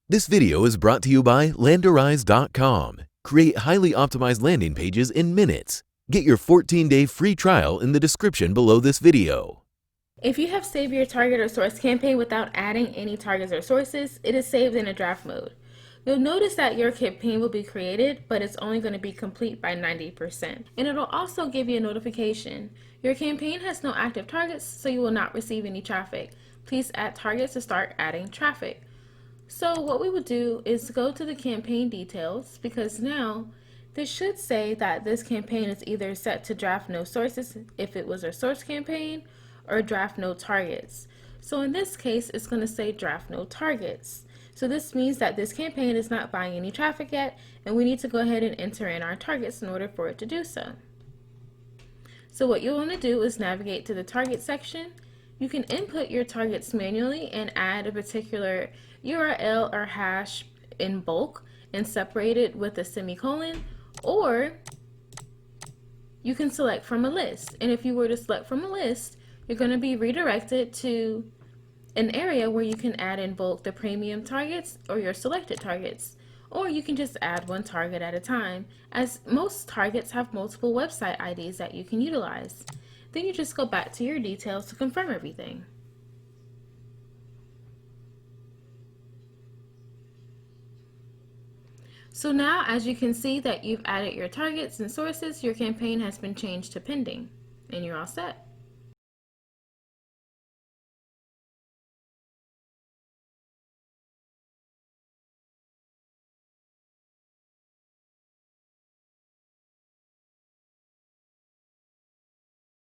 This video is brought to you by Landerize.com. Create highly optimized landing pages in minutes. Get your 14-day free trial in the description below this video. If you have saved your target or source campaign without adding any targets or sources, it is saved in a draft mode. You'll notice that your campaign will be created, but it's only going to be complete by 90%. And it'll also give you a notification. Your campaign has no active targets, so you will not receive any traffic. Please add targets to start adding traffic. So what we would do is go to the campaign details, because now this should say that this campaign is either set to draft no sources if it was a source campaign, or draft no targets. So in this case, it's going to say draft no targets. So this means that this campaign is not buying any traffic yet, and we need to go ahead and enter in our targets in order for it to do so. So what you'll want to do is navigate to the target section. You can input your targets manually and add a particular URL or hash in bulk and separate it with a semicolon, or you can select from a list. And if you were to select from a list, you're going to be redirected to an area where you can add in bulk the premium targets or your selected targets. Or you can just add one target at a time, as most targets have multiple website IDs that you can utilize. Then you just go back to your details to confirm everything. So now, as you can see that you've added your targets and sources, your campaign has been changed to pending, and you're all set.